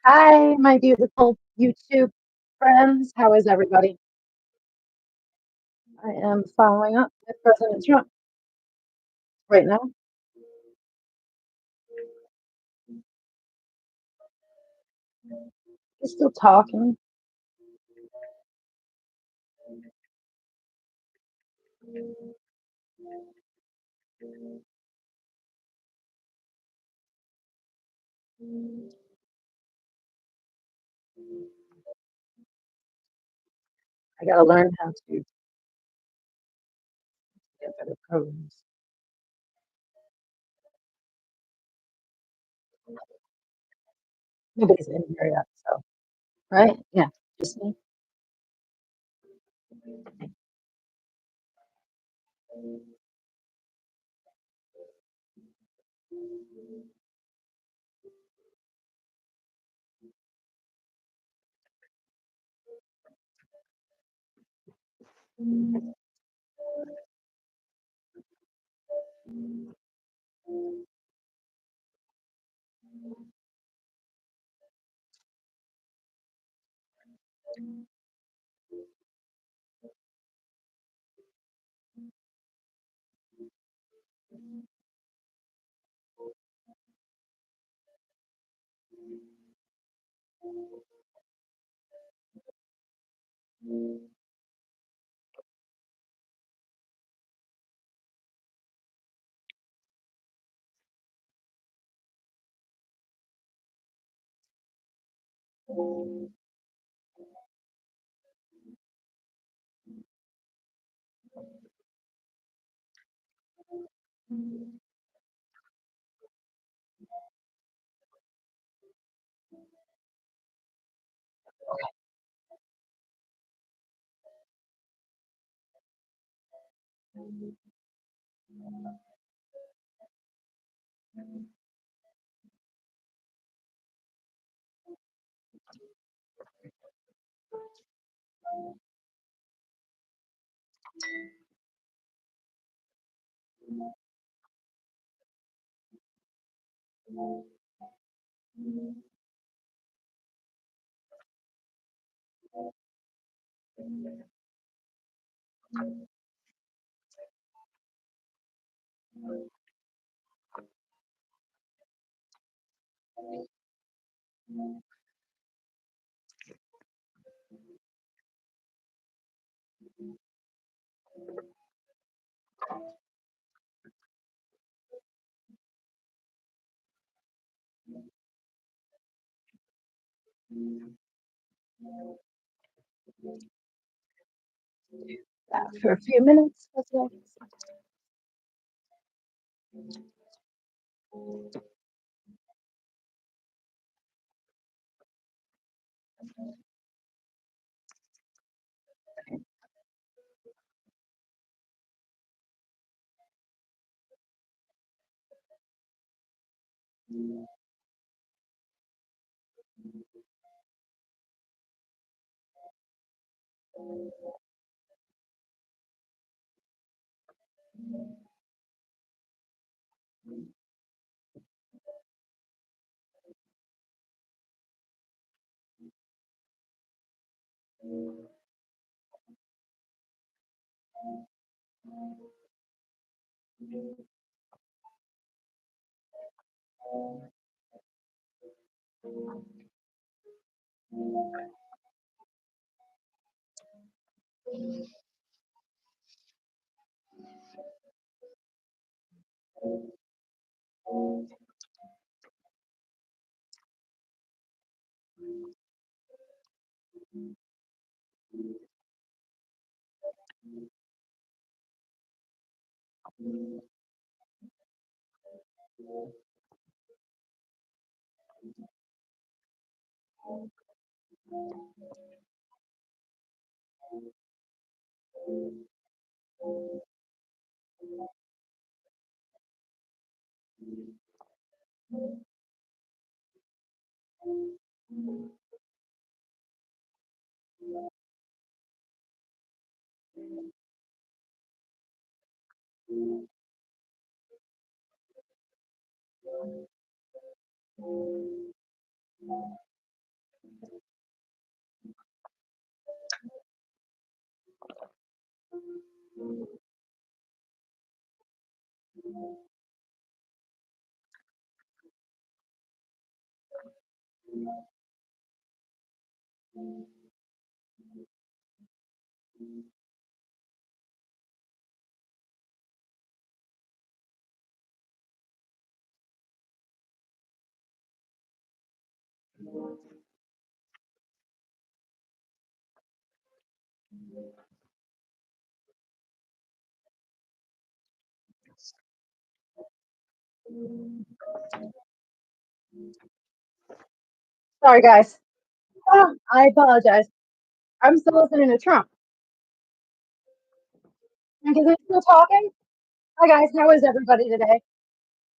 Hi, my beautiful YouTube friends. How is everybody? I am following up with President Trump right now. He's still talking. I gotta learn how to get better programs. Nobody's in here yet, so right? Yeah, just me. For a few minutes. That's all. Sorry, guys. I apologize. I'm still listening to Trump. Because I'm still talking. Hi, guys. How is everybody today?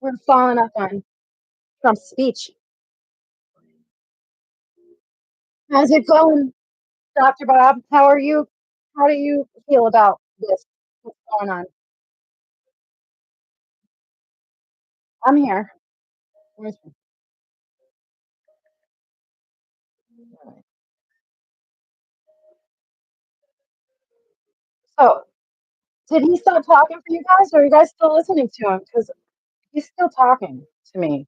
We're following up on Trump's speech. How's it going, Dr. Bob? How are you? How do you feel about this? What's going on? I'm here. So, did he stop talking for you guys, or are you guys still listening to him? Because he's still talking to me.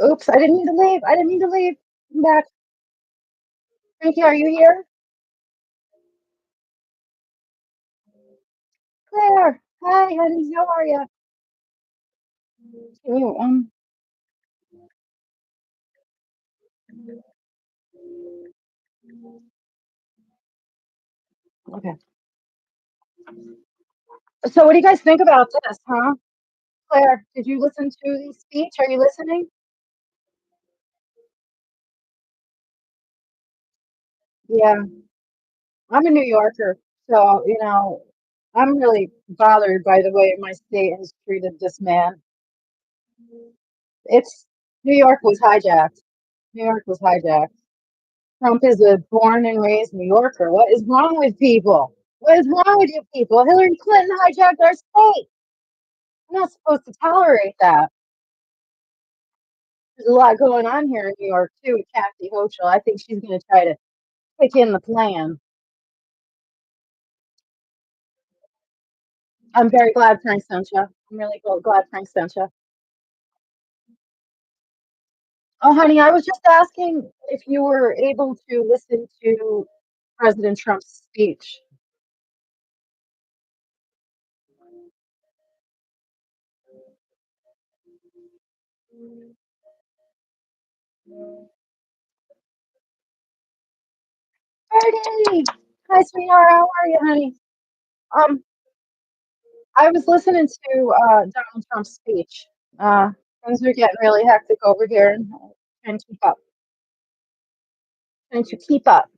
Oops, I didn't mean to leave. I didn't mean to leave. I'm back. Frankie, are you here? Claire. Hi, honey. How are you? Can you okay. So, what do you guys think about this, huh? Claire, did you listen to the speech? Are you listening? Yeah, I'm a New Yorker, so I'm really bothered by the way my state has treated this man. It's New York was hijacked. New York was hijacked. Trump is a born and raised New Yorker. What is wrong with people? What is wrong with you people? Hillary Clinton hijacked our state. We're not supposed to tolerate that. There's a lot going on here in New York too with Kathy Hochul. I think she's going to try to kick in the plan. I'm very glad Frank sent you. I'm really glad Frank sent you. Oh, honey, I was just asking if you were able to listen to President Trump's speech. Birdie! Hi, sweetheart. How are you, honey? Um, I was listening to Donald Trump's speech. Uh, Things are getting really hectic over here, and trying to keep up. Trying to keep up.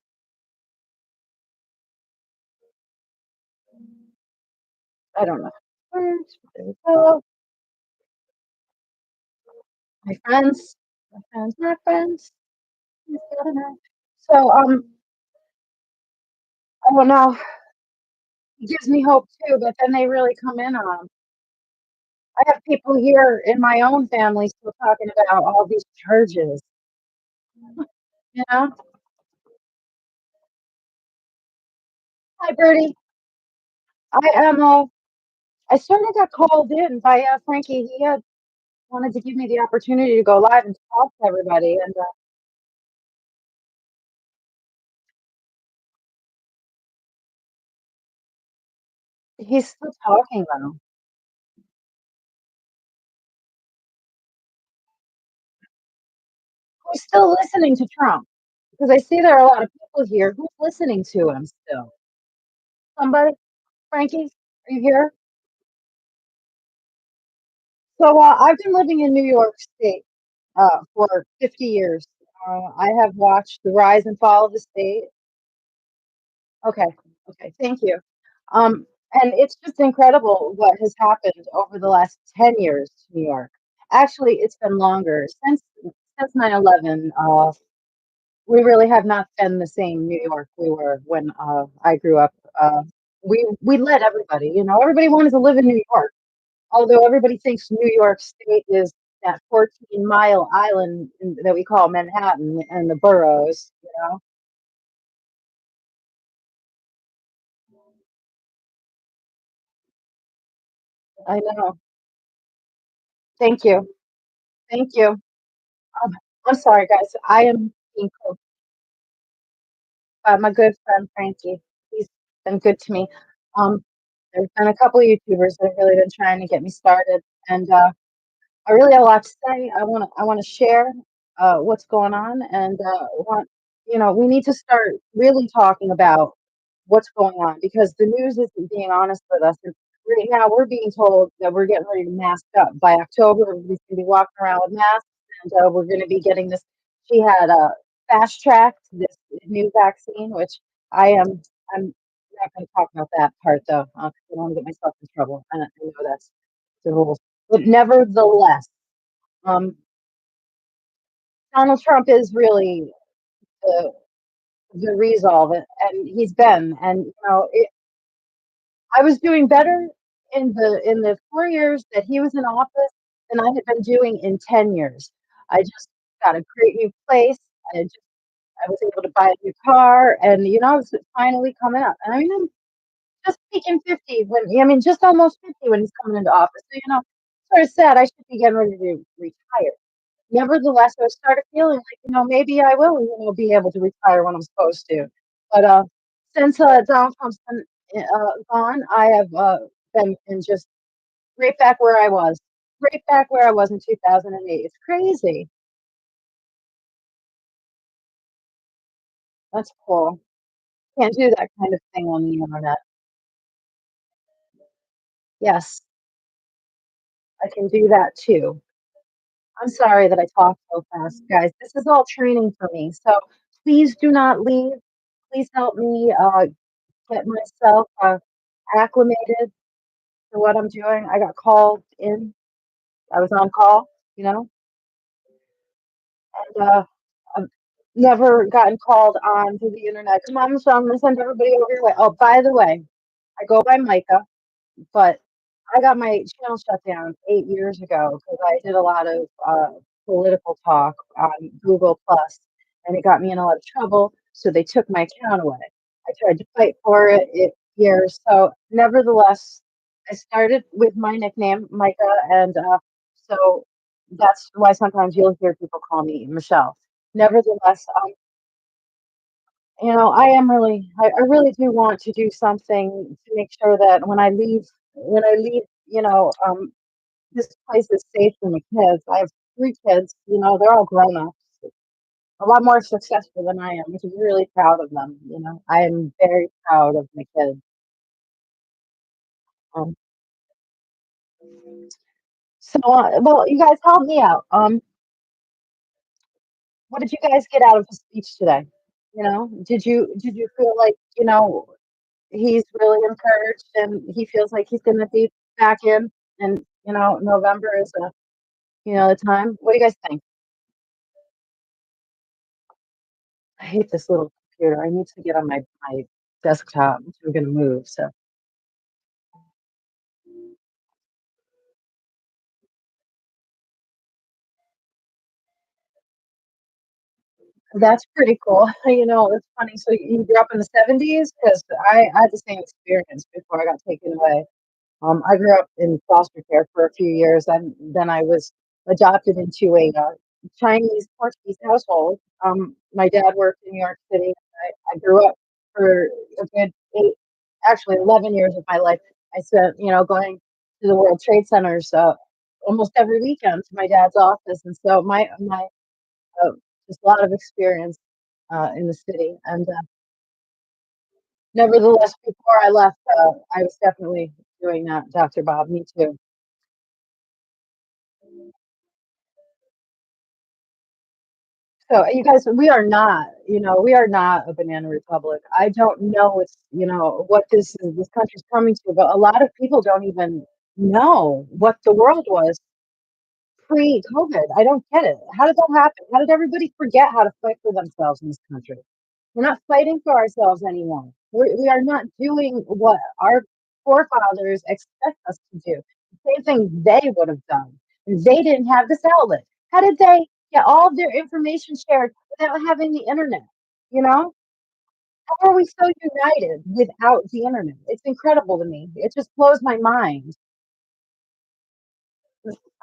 I don't know. There we go. My friends, my friends, my friends. So, I don't know. It gives me hope too, but then they really come in on 'em. I have people here in my own family still talking about all these charges. You know? Hi, Bertie. I am. I sort of got called in by Frankie. He had wanted to give me the opportunity to go live and talk to everybody, and he's still talking though. Who's still listening to Trump? Because I see there are a lot of people here who's listening to him still. Somebody, Frankie, are you here? So I've been living in New York State for 50 years. I have watched the rise and fall of the state. Okay, okay, thank you. And it's just incredible what has happened over the last 10 years to New York. Actually, it's been longer since 9/11. We really have not been the same New York we were when I grew up. We let everybody, everybody wanted to live in New York. Although everybody thinks New York State is that 14-mile island that we call Manhattan and the boroughs. I know. Thank you. Thank you. Um, I'm sorry, guys. I am being coached by my good friend Frankie. He's been good to me. Um, there's been a couple of YouTubers that have really been trying to get me started, and I really have a lot to say. I want to share what's going on, and want we need to start really talking about what's going on because the news isn't being honest with us. And right now, we're being told that we're getting ready to mask up. By October, we're going to be walking around with masks, and we're going to be getting this. She had fast tracked this new vaccine, which I am. I'm not going to talk about that part though. 'Cause I don't want to get myself in trouble. I know that's the rules, but nevertheless. Um, Donald Trump is really the resolve, and he's been, and I was doing better in the 4 years that he was in office than I had been doing in 10 years. I just got a great new place. I was able to buy a new car, and I was finally coming up. And I mean, I'm just peaking 50 just almost 50 when he's coming into office. So sort of sad. I should be getting ready to retire. Nevertheless, I started feeling like, maybe I will, be able to retire when I'm supposed to. But since Donald Trump's been gone, I have been in just right back where I was, right back where I was in 2008. It's crazy. That's cool. Can't do that kind of thing on the internet. Yes, I can do that too. I'm sorry that I talk so fast, guys. This is all training for me. So please do not leave. Please help me get myself acclimated to what I'm doing. I got called in. I was on call, and I've never gotten called on to the internet. Come on, so I'm gonna send everybody over your way. Oh, by the way, I go by Mika. But I got my channel shut down 8 years ago because I did a lot of political talk on Google Plus, and it got me in a lot of trouble. So they took my account away. I tried to fight for it years. So, nevertheless, I started with my nickname, Micah, and so that's why sometimes you'll hear people call me Michelle. Nevertheless, I am really, I really do want to do something to make sure that when I leave, this place is safe for my kids. I have 3 kids, they're all grown ups, a lot more successful than I am, which is really proud of them. I am very proud of my kids. Um, so, well, you guys help me out. What did you guys get out of the speech today? Did you feel like he's really encouraged and he feels like he's going to be back in, and November is the time. What do you guys think? I hate this little computer. I need to get on my desktop, which I'm going to move. So that's pretty cool. It's funny. So you grew up in the 70s? Because I had the same experience before I got taken away. I grew up in foster care for a few years, and then I was adopted into a Chinese Portuguese household. My dad worked in New York City. I grew up for a good 11 years of my life. I spent, going to the World Trade Centers almost every weekend to my dad's office, and so my uh, just a lot of experience in the city. And nevertheless, before I left, I was definitely doing that, Dr. Bob. Me too. So you guys, we are not a banana republic. I don't know what this country's coming to, but a lot of people don't even know what the world was pre-COVID. I don't get it. How did that happen? How did everybody forget how to fight for themselves in this country? We're not fighting for ourselves anymore. We are not doing what our forefathers expect us to do. The same thing they would have done. They didn't have this outlet. How did they get all of their information shared without having the internet? You know? How are we so united without the internet? It's incredible to me. It just blows my mind.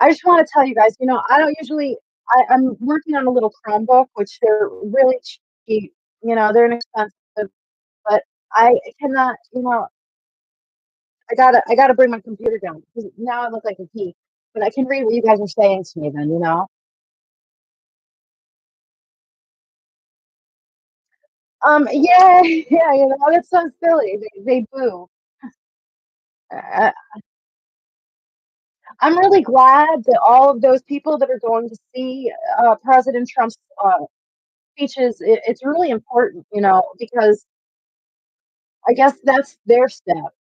I just want to tell you guys, I don't usually. I'm working on a little Chromebook, which they're really cheap. They're inexpensive, but I cannot. I gotta bring my computer down because now I look like a geek. But I can read what you guys are saying to me. Then. Yeah, yeah. That's so silly. They boo. Uh, I'm really glad that all of those people that are going to see President Trump's speeches, it's really important, because I guess that's their step.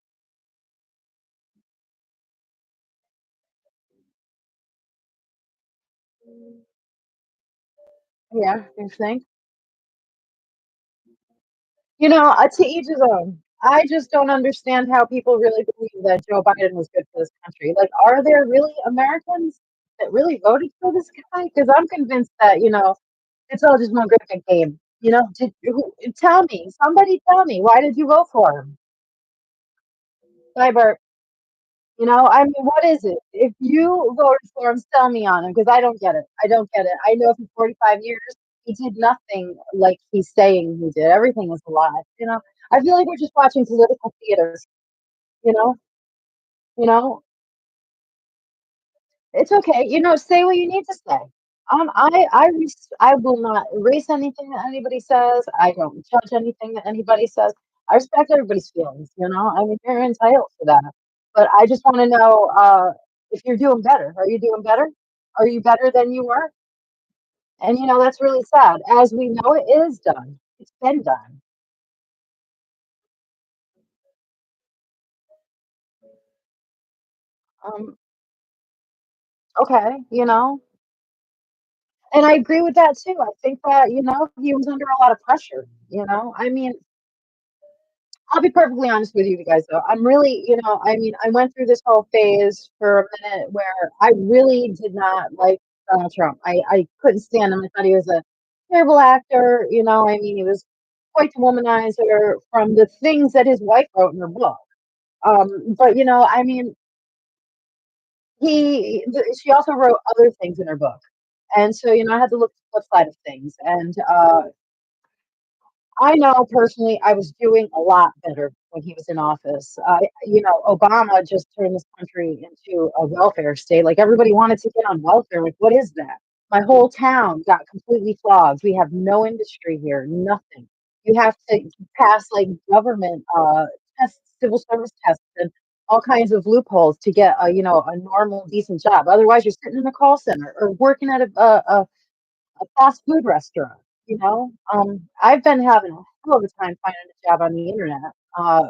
Yeah, you think? To each his own. I just don't understand how people really believe that Joe Biden was good for this country. Like, are there really Americans that really voted for this guy? Because I'm convinced that, it's all just one great big game. Tell me, somebody tell me, why did you vote for him? Cyber. I mean, what is it? If you voted for him, sell me on him because I don't get it. I don't get it. I know for 45 years he did nothing like he's saying he did. Everything was a lie. I feel like we're just watching political theater. You know, you know, it's okay. Say what you need to say. I will not erase anything that anybody says. I don't judge anything that anybody says. I respect everybody's feelings. I mean, you're entitled to that. But I just want to know if you're doing better. Are you doing better? Are you better than you were? And that's really sad. As we know, it is done. It's been done. Um, okay, and I agree with that too. I think that he was under a lot of pressure. I mean, I'll be perfectly honest with you guys, though. I'm really, I mean, I went through this whole phase for a minute where I really did not like Donald Trump. I couldn't stand him. I thought he was a terrible actor. I mean, he was quite the womanizer from the things that his wife wrote in her book. But I mean, she also wrote other things in her book, and so I had to look at the flip side of things, and I know personally I was doing a lot better when he was in office. Obama just turned this country into a welfare state. Like, everybody wanted to get on welfare. Like, what is that? My whole town got completely flogged. We have no industry here, nothing. You have to pass like government tests, civil service tests, and all kinds of loopholes to get a normal decent job. Otherwise, you're sitting in a call center or working at a fast food restaurant. I've been having a hell of a time finding a job on the internet. Uh,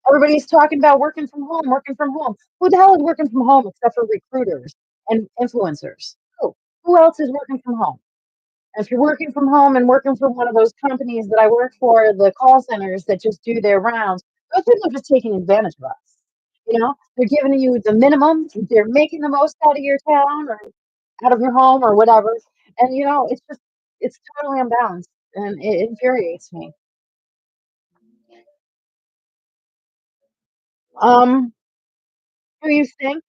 Everybody's talking about working from home, working from home. Who the hell is working from home except for recruiters and influencers? Who else is working from home? And if you're working from home and working for one of those companies that I work for, the call centers that just do their rounds, those people are just taking advantage of us. They're giving you the minimum, they're making the most out of your town or out of your home or whatever. And it's totally unbalanced and it infuriates me. Um, do you think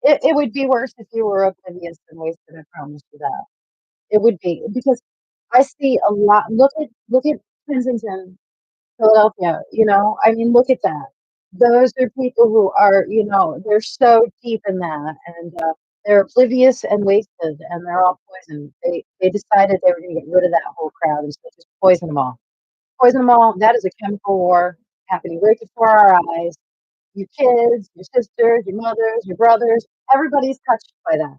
it would be worse if you were oblivious and wasted? I promise you that. It would be because I see a lot. Look at Kensington, Philadelphia. I mean, look at that. Those are people who are, they're so deep in that, and they're oblivious and wasted, and they're all poisoned. They decided they were going to get rid of that whole crowd, and so just poison them all. Poison them all. That is a chemical war happening right before our eyes. Your kids, your sisters, your mothers, your brothers, everybody's touched by that.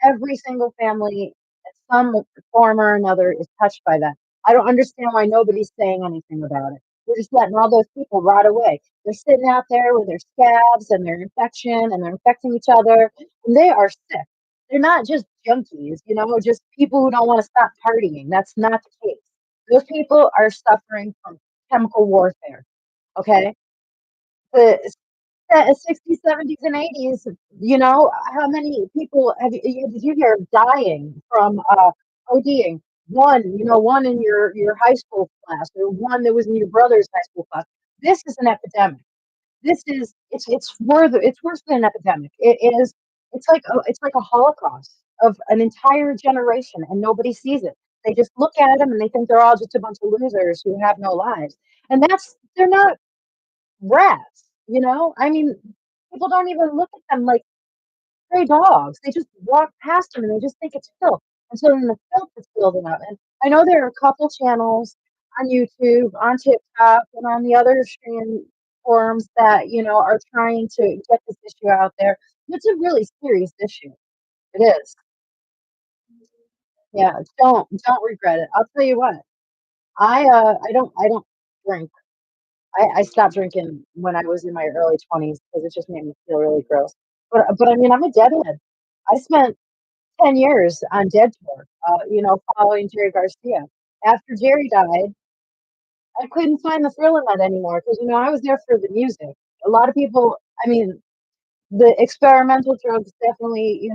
Every single family, in some form or another, is touched by that. I don't understand why nobody's saying anything about it. We're just letting all those people rot away. They're sitting out there with their scabs and their infection, and they're infecting each other, and they are sick. They're not just junkies, just people who don't want to stop partying. That's not the case. Those people are suffering from chemical warfare. Okay, the 60s, 70s, and 80s, how many people did you hear dying from ODing? One in your high school class, or one that was in your brother's high school class. This is an epidemic. It's worse than an epidemic. It is. it's like a holocaust of an entire generation, and nobody sees it. They just look at them and they think they're all just a bunch of losers who have no lives. And they're not rats, you know? I mean, people don't even look at them like stray dogs. They just walk past them and they just think it's filth. And so then the filth is building up. And I know there are a couple channels on YouTube, on TikTok, and on the other streaming forums that, are trying to get this issue out there. It's a really serious issue. It is. Yeah, don't regret it. I'll tell you what. I don't drink. I stopped drinking when I was in my early 20s because it just made me feel really gross. But I mean, I'm a deadhead. I spent 10 years on Dead Tour, following Jerry Garcia. After Jerry died, I couldn't find the thrill in that anymore because, I was there for the music. A lot of people, I mean, the experimental drugs definitely,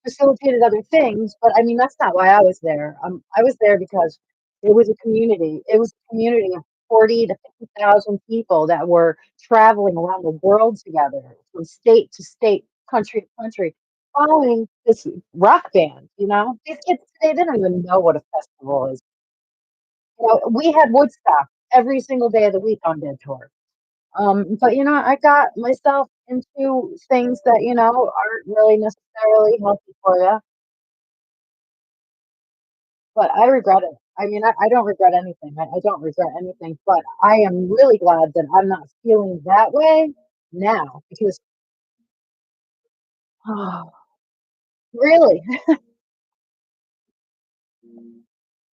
facilitated other things, but I mean, that's not why I was there. I was there because it was a community. It was a community of 40 to 50,000 people that were traveling around the world together from state to state, country to country, following this rock band. These kids today, they don't even know what a festival is. We had Woodstock every single day of the week on Dead Tour. But I got myself into things that aren't really necessarily healthy for you. But I regret it. I mean, I don't regret anything. I don't regret anything. But I am really glad that I'm not feeling that way now because, oh, really?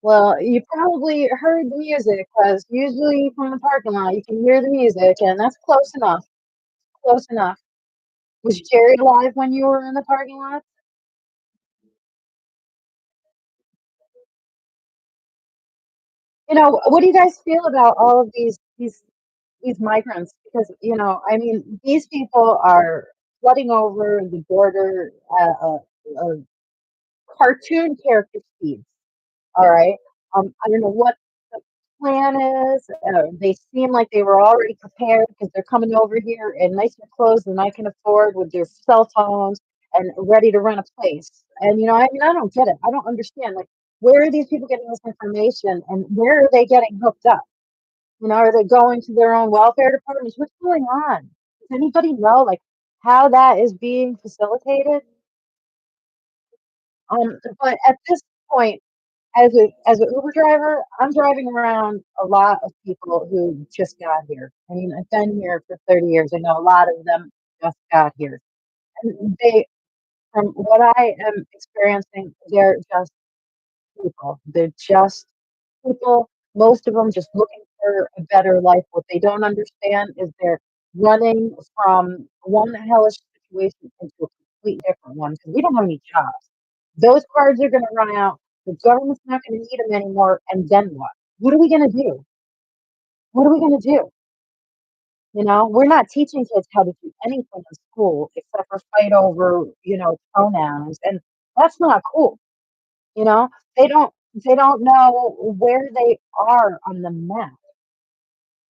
Well, you probably heard the music because usually from the parking lot you can hear the music, and that's close enough. Close enough. Was Jerry alive when you were in the parking lot? What do you guys feel about all of these migrants? Because I mean, these people are flooding over the border at a cartoon character speeds. All right. I don't know what the plan is. They seem like they were already prepared because they're coming over here in nicer clothes than I can afford with their cell phones and ready to rent a place. And I mean, I don't get it. I don't understand. Like, where are these people getting this information, and where are they getting hooked up? Are they going to their own welfare departments? What's going on? Does anybody know, like, how that is being facilitated? But at this point, as an Uber driver, I'm driving around a lot of people who just got here. I mean, I've been here for 30 years. I know a lot of them just got here. And from what I am experiencing, they're just people. They're just people, most of them just looking for a better life. What they don't understand is they're running from one hellish situation into a completely different one because we don't have any jobs. Those cards are going to run out. The government's not going to need them anymore. And then what? What are we going to do? What are we going to do? We're not teaching kids how to do anything in school except for fight over, pronouns. And that's not cool. You know, they don't know where they are on the map.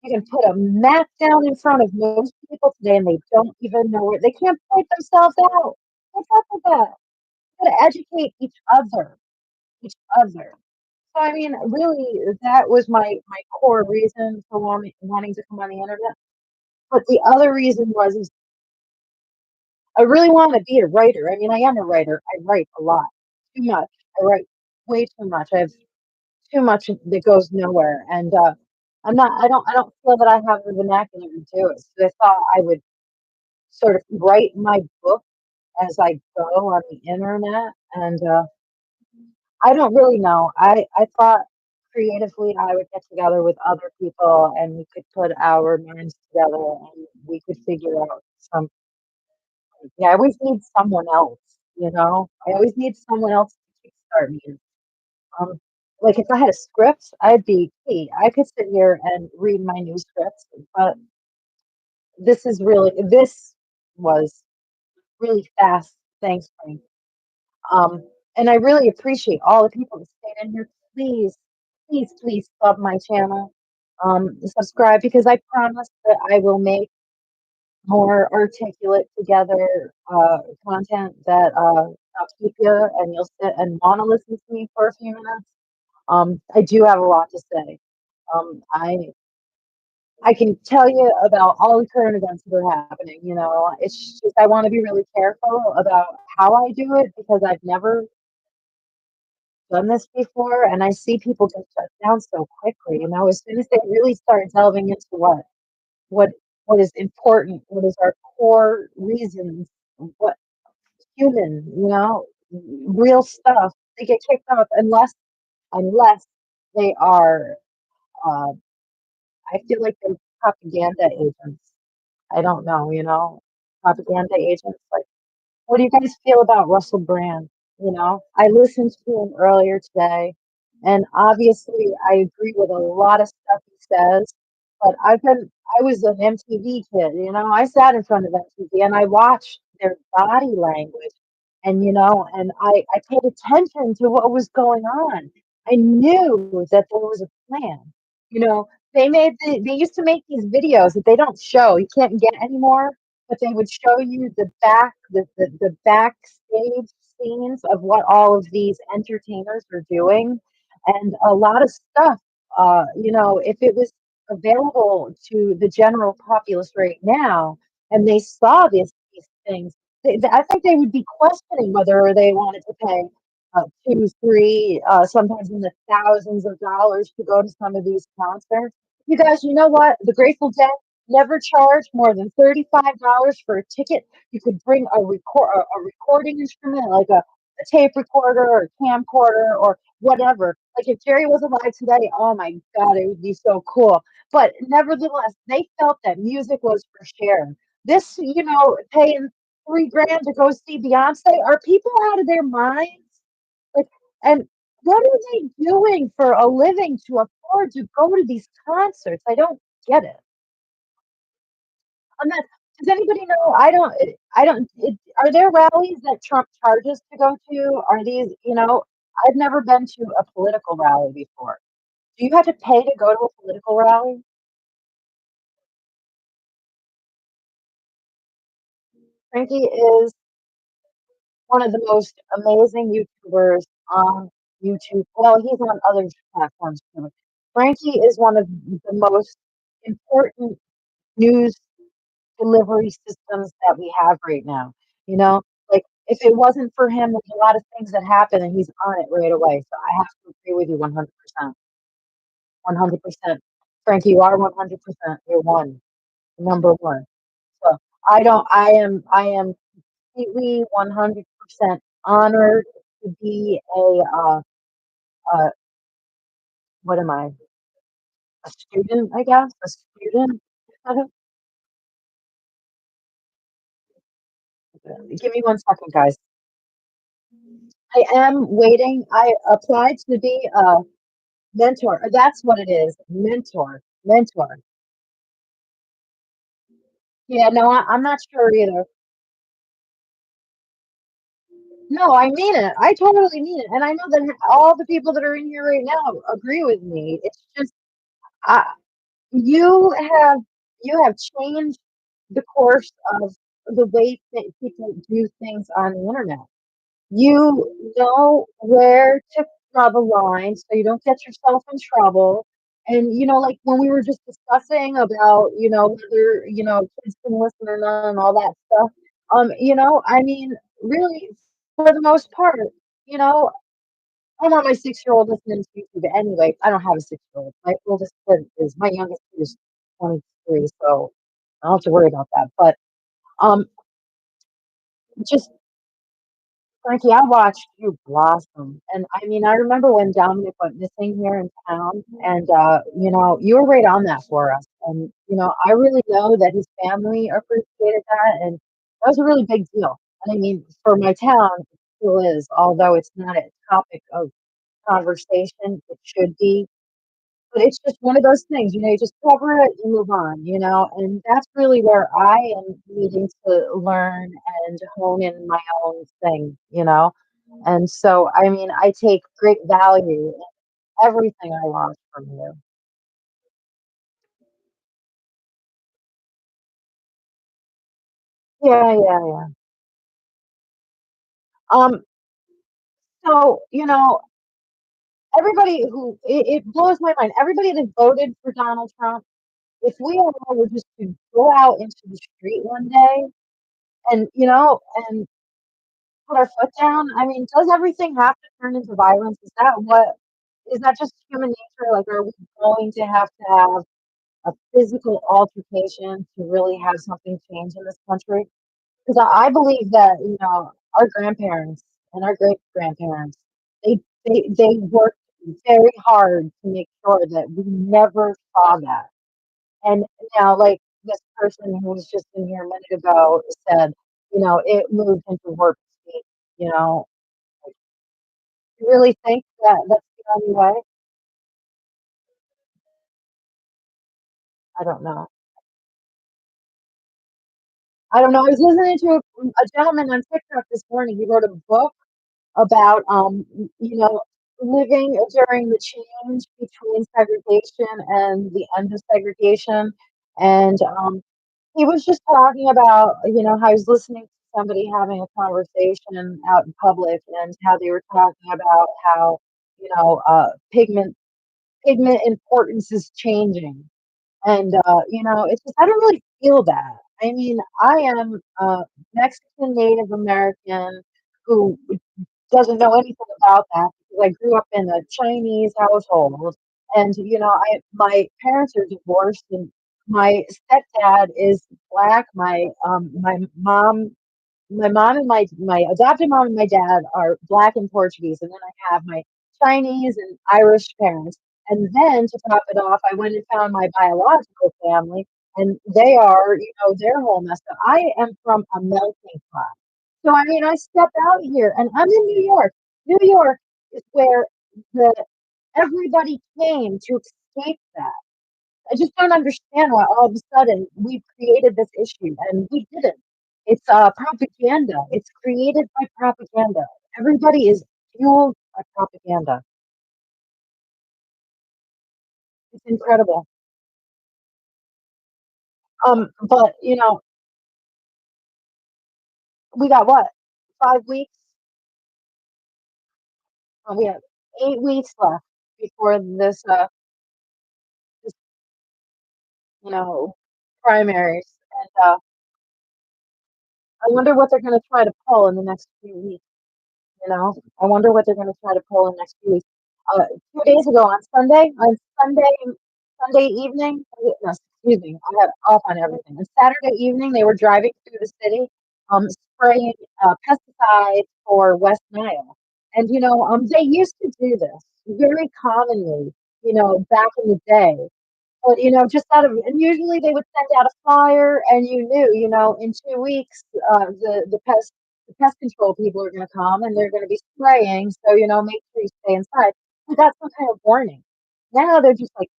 You can put a map down in front of most people today, and they don't even know where. They can't point themselves out. What's up with that? You got to educate each other, each other. So I mean, really, that was my core reason for wanting to come on the internet. But the other reason was is I really want to be a writer. I mean, I am a writer. I write a lot, too much. I write way too much. I have too much that goes nowhere. And I don't feel that I have the vernacular to do it. So I thought I would sort of write my book as I go on the internet. And I don't really know. I thought creatively I would get together with other people and we could put our minds together and we could figure out some. Yeah, I always need someone else, I always need someone else to kickstart me. Um, like if I had a script, I'd be key. I could sit here and read my new scripts, but this was really fast. Thanks, Frank. Um, and I really appreciate all the people that stayed in here. Please, please, please sub my channel, subscribe because I promise that I will make more articulate together content that will keep you and you'll sit and want to listen to me for a few minutes. I do have a lot to say. I can tell you about all the current events that are happening. It's just I want to be really careful about how I do it because I've never done this before, and I see people get shut down so quickly. As soon as they really start delving into what what is important, what is our core reasons, what human, real stuff, they get kicked off unless they are. Uh, I feel like they're propaganda agents. I don't know, propaganda agents. Like, what do you guys feel about Russell Brand? I listened to him earlier today, and obviously I agree with a lot of stuff he says. But I was an MTV kid, I sat in front of MTV and I watched their body language, and I paid attention to what was going on. I knew that there was a plan. You know, they used to make these videos that they don't show. You can't get anymore, but they would show you the backstage scenes of what all of these entertainers are doing, and a lot of stuff. If it was available to the general populace right now, and they saw these things, I think they would be questioning whether they wanted to pay two, three, sometimes in the thousands of dollars to go to some of these concerts. You guys, you know what? The Grateful Dead never charged more than $35 for a ticket. You could bring a recording instrument like a tape recorder or a camcorder or whatever. Like if Jerry was alive today, oh my God, it would be so cool. But nevertheless, they felt that music was for sharing. This, paying 3 grand to go see Beyonce, are people out of their minds? Like, and what are they doing for a living to afford to go to these concerts? I don't get it. I'm not. Does anybody know? I don't. Are there rallies that Trump charges to go to? Are these? I've never been to a political rally before. Do you have to pay to go to a political rally? Frankie is one of the most amazing YouTubers on YouTube. Well, he's on other platforms too. Frankie is one of the most important news delivery systems that we have right now. You know, like if it wasn't for him, there's a lot of things that happen and he's on it right away. So I have to agree with you 100%. 100%. Frankie, you are 100%. You're one, number one. So I am completely 100% honored to be what am I? A student, I guess? A student? Give me 1 second, guys. I am waiting. I applied to be a mentor. That's what it is. Mentor. Mentor. Yeah, no, I'm not sure either. No, I mean it. I totally mean it. And I know that all the people that are in here right now agree with me. It's just I, you have you have changed the course of the way that people do things on the internet. You know where to draw the line so you don't get yourself in trouble. And like when we were just discussing about, whether, kids can listen or not and all that stuff. I mean, really, for the most part, you know, I want my 6-year-old listening to YouTube anyway. I don't have a 6-year-old. My youngest kid is 23, so I don't have to worry about that. But um, just Frankie, I watched you blossom. And I mean, I remember when Dominic went missing here in town, and you were right on that for us. And I really know that his family appreciated that, and that was a really big deal. And I mean, for my town, it still is, although it's not a topic of conversation, it should be. But it's just one of those things, you just cover it and move on, and that's really where I am needing to learn and hone in my own thing, And so, I mean, I take great value in everything I learn from you. Yeah, yeah, yeah. Um, so, everybody it blows my mind. Everybody that voted for Donald Trump, if we all were just to go out into the street one day and, and put our foot down, I mean, does everything have to turn into violence? Is that just human nature? Like, are we going to have a physical altercation to really have something change in this country? Because I believe that, our grandparents and our great grandparents, they worked very hard to make sure that we never saw that. And now, like this person who was just in here a minute ago said, it moved into work speak. Like, you really think that that's the only way? I don't know. I don't know. I was listening to a gentleman on TikTok this morning. He wrote a book about, living during the change between segregation and the end of segregation. And he was just talking about, how he was listening to somebody having a conversation out in public and how they were talking about how, pigment importance is changing. And, it's just, I don't really feel that. I mean, I am Mexican Native American who doesn't know anything about that because I grew up in a Chinese household. And, my parents are divorced and my stepdad is black. My mom and my adopted mom and my dad are black and Portuguese, and then I have my Chinese and Irish parents. And then to top it off, I went and found my biological family, and they're whole messed up. I am from a melting pot. So I mean, I step out here, and I'm in New York. New York is where the everybody came to escape that. I just don't understand why all of a sudden we've created this issue and we didn't. It's propaganda. It's created by propaganda. Everybody is fueled by propaganda. It's incredible. But we got what? 5 weeks? We have 8 weeks left before this primaries. And I wonder what they're going to try to pull in the next few weeks. I wonder what they're going to try to pull in the next few weeks. 2 days ago Sunday evening, no, excuse me, I had off on everything. On Saturday evening, they were driving through the city, spraying pesticides for West Nile. And, they used to do this very commonly, back in the day. But, just out of, and usually they would send out a flyer, and in 2 weeks, the pest control people are going to come and they're going to be spraying. So, make sure you stay inside. We got some kind of warning. Now they're just like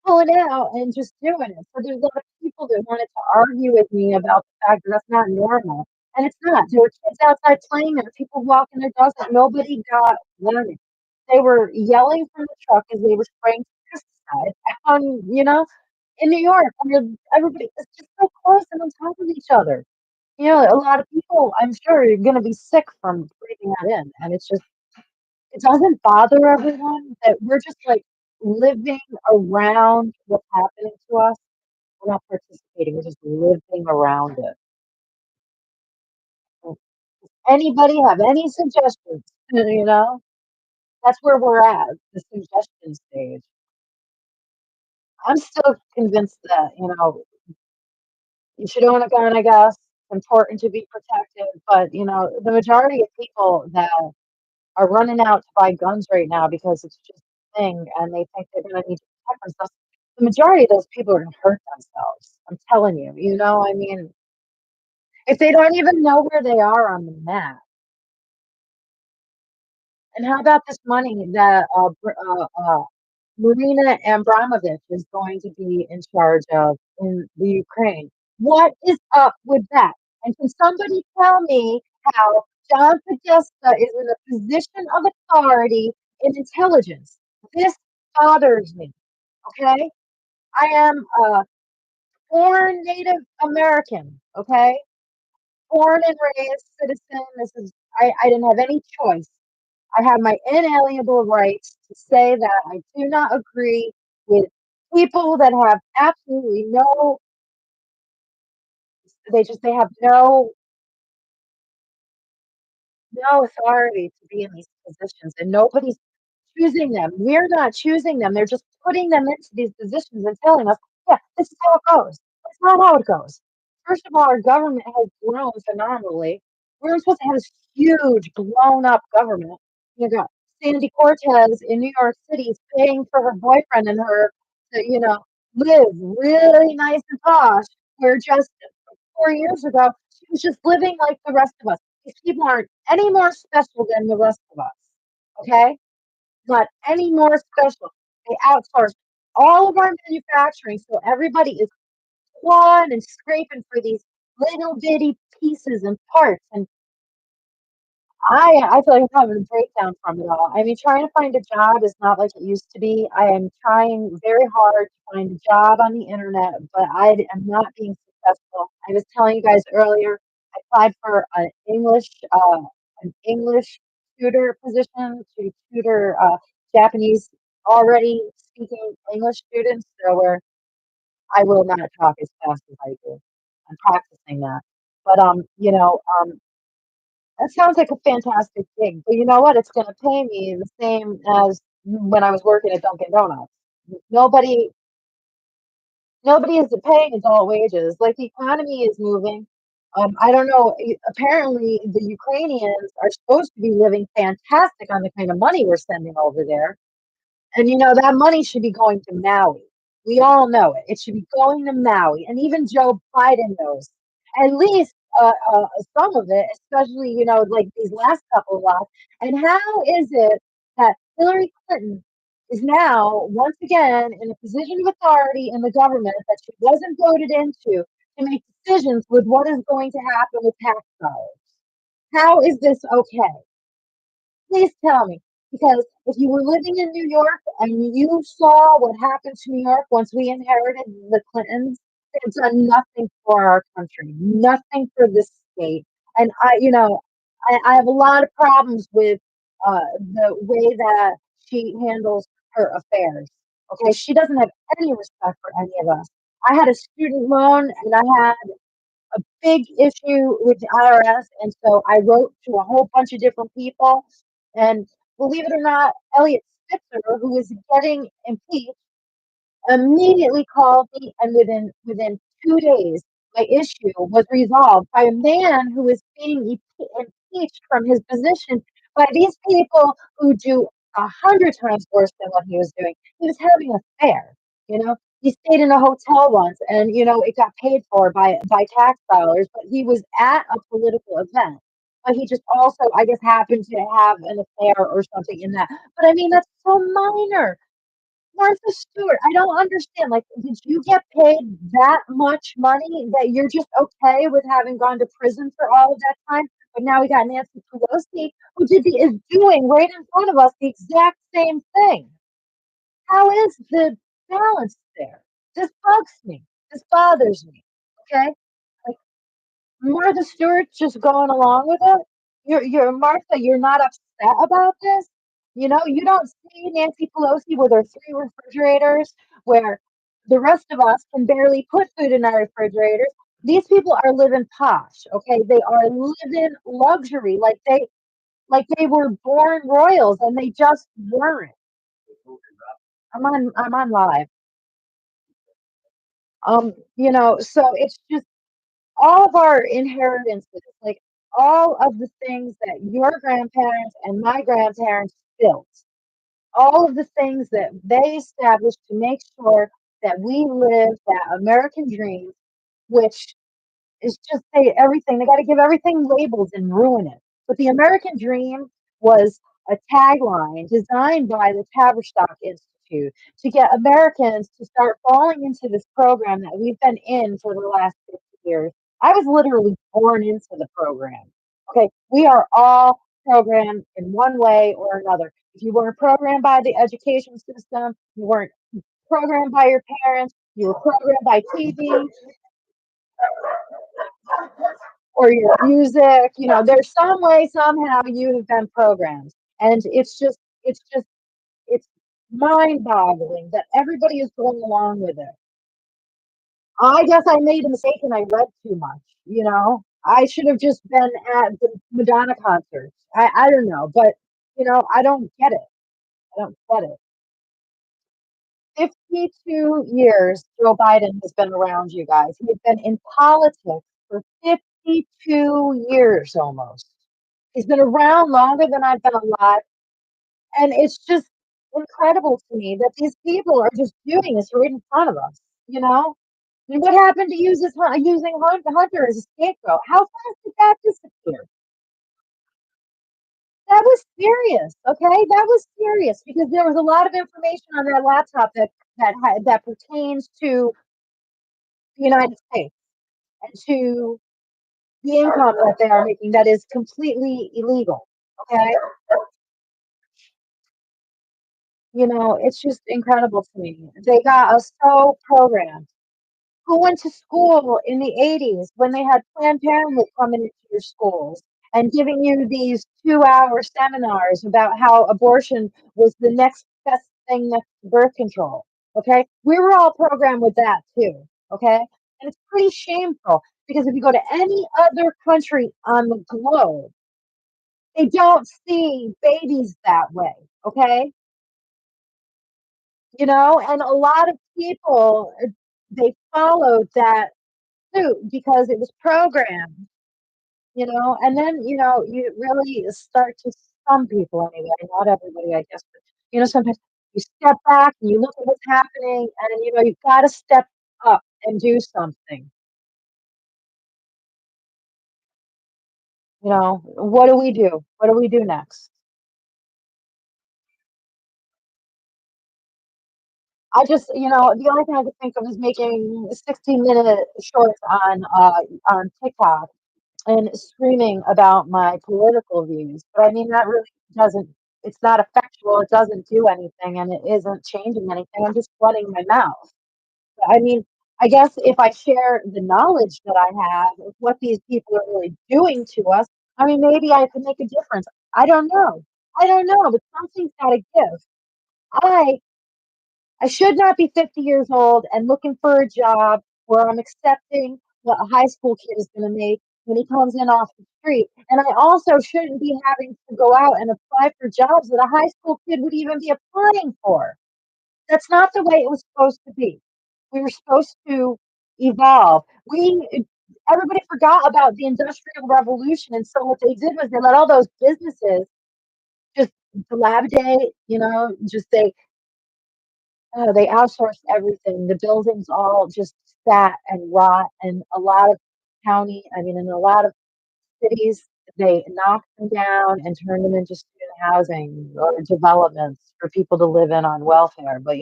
pulling out and just doing it. So there's a lot of people that wanted to argue with me about the fact that that's not normal. And it's not. There were kids outside playing, there were people walking their dogs, and nobody got warning. They were yelling from the truck as they were spraying pesticide on, in New York. And everybody is just so close and on top of each other. A lot of people, I'm sure, are going to be sick from breathing that in. And it doesn't bother everyone that we're just like living around what's happening to us. We're not participating, we're just living around it. So, anybody have any suggestions? That's where we're at, the suggestion stage. I'm still convinced that, you should own a gun, I guess. It's important to be protected, but the majority of people that are running out to buy guns right now because it's just a thing and they think they're gonna need to protect themselves. The majority of those people are gonna hurt themselves. I'm telling you, I mean, if they don't even know where they are on the map. And how about this money that Marina Abramovich is going to be in charge of in the Ukraine? What is up with that? And can somebody tell me how John Podesta is in a position of authority in intelligence? This bothers me. Okay, I am a born Native American. Okay, born and raised citizen. I didn't have any choice. I have my inalienable rights to say that I do not agree with people that have absolutely no, they have no authority to be in these positions, and nobody's choosing them. We're not choosing them. They're just putting them into these positions and telling us, yeah, this is how it goes. That's not how it goes. First of all, our government has grown phenomenally. We're supposed to have this huge, blown up government. You got Sandy Cortez in New York City is paying for her boyfriend and her to, live really nice and posh. Where just 4 years ago, she was just living like the rest of us. These people aren't any more special than the rest of us. Okay? Not any more special. They outsource all of our manufacturing, so everybody is clawing and scraping for these little bitty pieces and parts. And I feel like I'm having a breakdown from it all. I mean, trying to find a job is not like it used to be. I am trying very hard to find a job on the internet, but I am not being successful. I was telling you guys earlier, I applied for an English tutor position to tutor Japanese already speaking English students. So where I will not talk as fast as I do. I'm practicing that. But that sounds like a fantastic gig, but you know what? It's gonna pay me the same as when I was working at Dunkin' Donuts. Nobody nobody is paying adult wages. Like, the economy is moving. I don't know, apparently, the Ukrainians are supposed to be living fantastic on the kind of money we're sending over there. And that money should be going to Maui. We all know it. It should be going to Maui. And even Joe Biden knows at least some of it, especially, like these last couple of lots. And how is it that Hillary Clinton is now once again in a position of authority in the government that she wasn't voted into to make decisions with what is going to happen with tax dollars? How is this okay? Please tell me. Because if you were living in New York and you saw what happened to New York once we inherited the Clintons, they've done nothing for our country, nothing for this state. And I have a lot of problems with the way that she handles her affairs. Okay, she doesn't have any respect for any of us. I had a student loan and I had a big issue with the IRS, and so I wrote to a whole bunch of different people. And believe it or not, Elliot Spitzer, who is getting impeached, immediately called me, and within 2 days, my issue was resolved by a man who is being impeached from his position by these people who do 100 times worse than what he was doing. He was having an affair, you know. He stayed in a hotel once, and it got paid for by tax dollars. But he was at a political event. But he just also, I guess, happened to have an affair or something in that. But I mean, that's so minor. Martha Stewart, I don't understand. Like, did you get paid that much money that you're just okay with having gone to prison for all of that time? But now we got Nancy Pelosi, is doing right in front of us the exact same thing. How is the balance there? This bugs me. This bothers me. Okay, like, Martha Stewart's just going along with it. You're Martha. You're not upset about this. You don't see Nancy Pelosi with her three refrigerators, where the rest of us can barely put food in our refrigerators. These people are living posh. Okay, they are living luxury, like they were born royals, and they just weren't. I'm on live. So it's just all of our inheritances, like all of the things that your grandparents and my grandparents built, all of the things that they established to make sure that we live that American dream, which is just say everything. They got to give everything labels and ruin it. But the American dream was a tagline designed by the Tavistock Institute to get Americans to start falling into this program that we've been in for the last 50 years. I was literally born into the program. Okay, we are all programmed in one way or another. If you weren't programmed by the education system, you weren't programmed by your parents, you were programmed by TV. or your music. There's some way somehow you have been programmed, and it's mind-boggling that everybody is going along with it. I guess I made a mistake and I read too much. I should have just been at the Madonna concert. I don't know, but I don't get it. I don't get it. 52 years Joe Biden has been around, you guys. He's been in politics for 52 years almost. He's been around longer than I've been alive. And it's just incredible to me that these people are just doing this right in front of us, you know? And what happened to using Hunter as a scapegoat? How fast did that disappear? That was serious, okay? That was serious because there was a lot of information on that laptop that pertains to the United States and to the income that they are making that is completely illegal. Okay. It's just incredible to me. They got us so programmed. Who went to school in the 80s when they had Planned Parenthood coming into your schools and giving you these 2-hour seminars about how abortion was the next best thing next to birth control? Okay. We were all programmed with that too. Okay. And it's pretty shameful because if you go to any other country on the globe, they don't see babies that way. Okay. And a lot of people, they followed that suit because it was programmed, and then, you really start to, some people anyway, not everybody, I guess, but, sometimes you step back and you look at what's happening and, you've got to step up and do something. What do we do? What do we do next? The only thing I could think of is making 60-minute shorts on TikTok and screaming about my political views. But I mean, that really doesn't, it's not effectual. It doesn't do anything and it isn't changing anything. I'm just flooding my mouth. I mean, I guess if I share the knowledge that I have of what these people are really doing to us, I mean, maybe I could make a difference. I don't know. I don't know, but something's got to give. I I should not be 50 years old and looking for a job where I'm accepting what a high school kid is going to make when he comes in off the street. And I also shouldn't be having to go out and apply for jobs that a high school kid would even be applying for. That's not the way it was supposed to be. We were supposed to evolve. Everybody forgot about the Industrial Revolution, and so what they did was they let all those businesses just dilapidate. Just they outsourced everything. The buildings all just sat and rot, and a lot of I mean, in a lot of cities, they knocked them down and turned them into student housing or developments for people to live in on welfare. But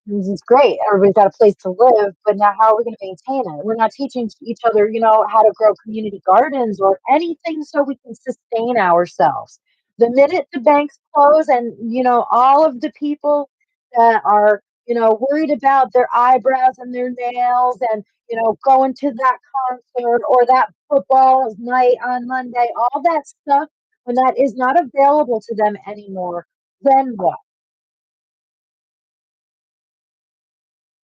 this is great. Everybody's got a place to live, but now how are we going to maintain it? We're not teaching each other, how to grow community gardens or anything so we can sustain ourselves. The minute the banks close and, all of the people that are, worried about their eyebrows and their nails and, going to that concert or that football night on Monday, all that stuff, when that is not available to them anymore, then what?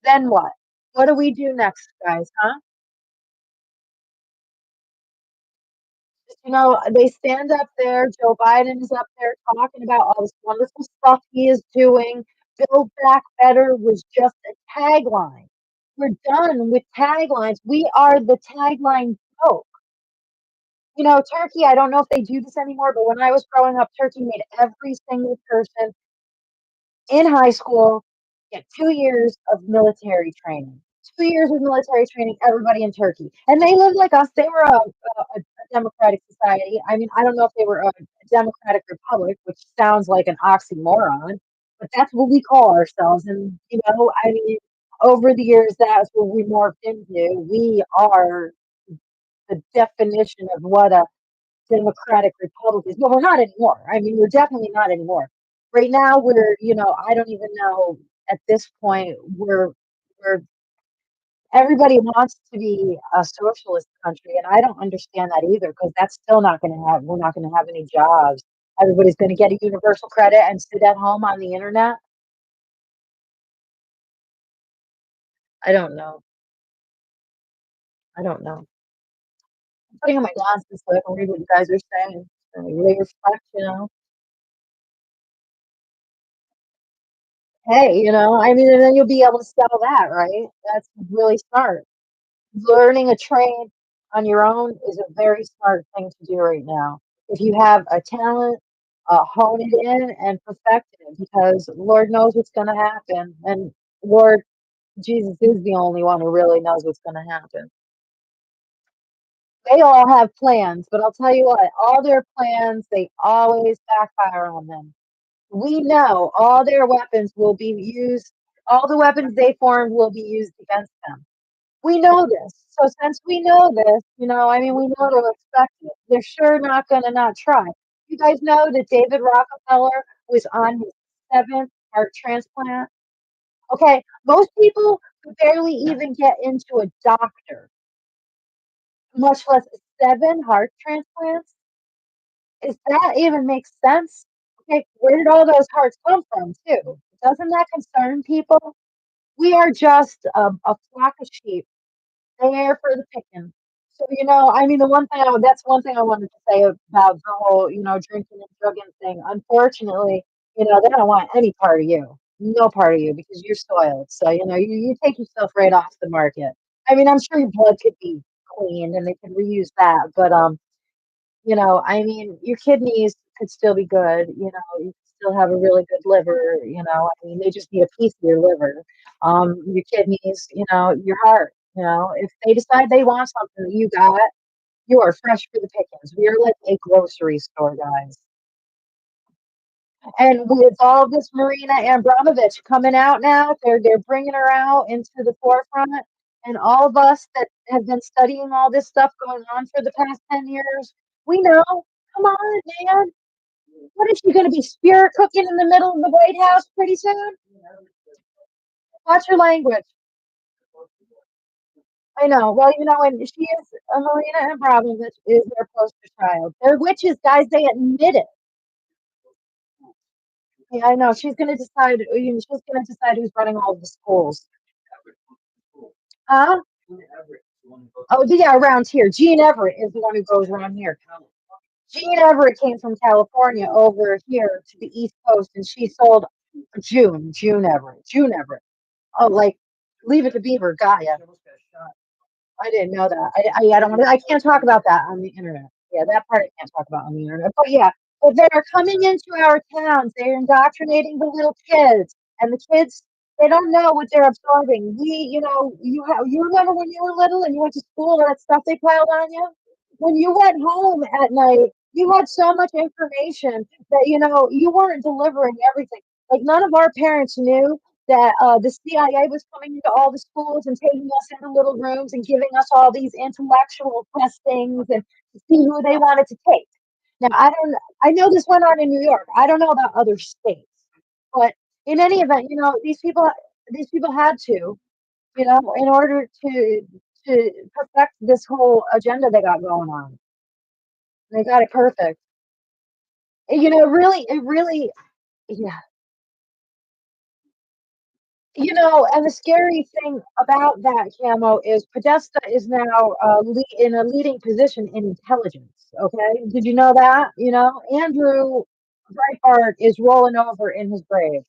Then what? What do we do next, guys, huh? They stand up there, Joe Biden is up there talking about all this wonderful stuff he is doing. Build Back Better was just a tagline. We're done with taglines. We are the tagline joke. Turkey, I don't know if they do this anymore, but when I was growing up, Turkey made every single person in high school get 2 years of military training. 2 years of military training, everybody in Turkey. And they lived like us. They were a democratic society. I mean, I don't know if they were a democratic republic, which sounds like an oxymoron, but that's what we call ourselves. And, I mean, over the years, that's what we morphed into. We are the definition of what a democratic republic is. Well, we're not anymore. I mean, we're definitely not anymore. Right now, I don't even know at this point, we're Everybody wants to be a socialist country, and I don't understand that either because that's still not going to have. We're not going to have any jobs. Everybody's going to get a universal credit and sit at home on the internet. I don't know. I don't know. I'm putting on my glasses so I can read what you guys are saying. And really reflect, Hey, I mean, and then you'll be able to sell that, right? That's really smart. Learning a trade on your own is a very smart thing to do right now. If you have a talent, hone it in and perfect it because Lord knows what's going to happen. And Lord Jesus is the only one who really knows what's going to happen. They all have plans, but I'll tell you what, all their plans, they always backfire on them. We know all their weapons will be used, all the weapons they formed will be used against them. We know this. So since we know this, I mean, we know to expect it. They're sure not going to not try. You guys know that David Rockefeller was on his seventh heart transplant. Okay, most people could barely even get into a doctor, much less seven heart transplants. Is that even makes sense? Okay, where did all those hearts come from, too? Doesn't that concern people? We are just a flock of sheep there for the picking. So, I mean, that's one thing I wanted to say about the whole, drinking and drugging thing. Unfortunately, they don't want any part of you, no part of you, because you're soiled. So, you take yourself right off the market. I mean, I'm sure your blood could be cleaned and they could reuse that, but I mean, your kidneys could still be good. You could still have a really good liver. I mean, they just need a piece of your liver. Your kidneys, your heart. If they decide they want something that you got, you are fresh for the pickings. We are like a grocery store, guys. And with all this Marina Abramovich coming out now, they're bringing her out into the forefront. And all of us that have been studying all this stuff going on for the past 10 years, we know. Come on, man. What is she going to be spirit cooking in the middle of the White House pretty soon? Watch your language. I know. Well, and she is Marina Abramovich is their poster child. They're witches, guys. They admit it. Yeah, I know. She's going to decide. She's going to decide who's running all of the schools. Huh? Oh, yeah, around here. Jean Everett is the one who goes around here. Jean Everett came from California over here to the East Coast, and she sold June Everett. Oh, like Leave It to Beaver got ya. I didn't know that. I don't want to. I can't talk about that on the internet. Yeah, that part I can't talk about on the internet. But yeah, but they're coming into our towns. They're indoctrinating the little kids, and the kids they don't know what they're absorbing. You remember when you were little and you went to school and that stuff they piled on you. When you went home at night, you had so much information that you weren't delivering everything. Like none of our parents knew that the CIA was coming into all the schools and taking us into little rooms and giving us all these intellectual testings and to see who they wanted to take. Now, I know this went on in New York. I don't know about other states, but in any event, these people had to, in order to perfect this whole agenda they got going on. They got it perfect. It really, yeah. And the scary thing about that, Camo, is Podesta is now in a leading position in intelligence. Okay, did you know that? Andrew Breitbart is rolling over in his grave.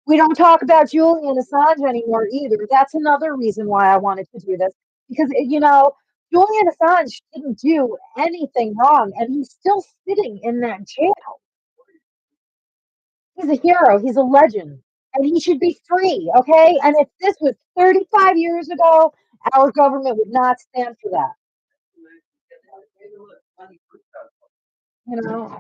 We don't talk about Julian Assange anymore either. That's another reason why I wanted to do this because Julian Assange didn't do anything wrong, and he's still sitting in that jail. He's a hero. He's a legend. And he should be free, okay? And if this was 35 years ago, our government would not stand for that.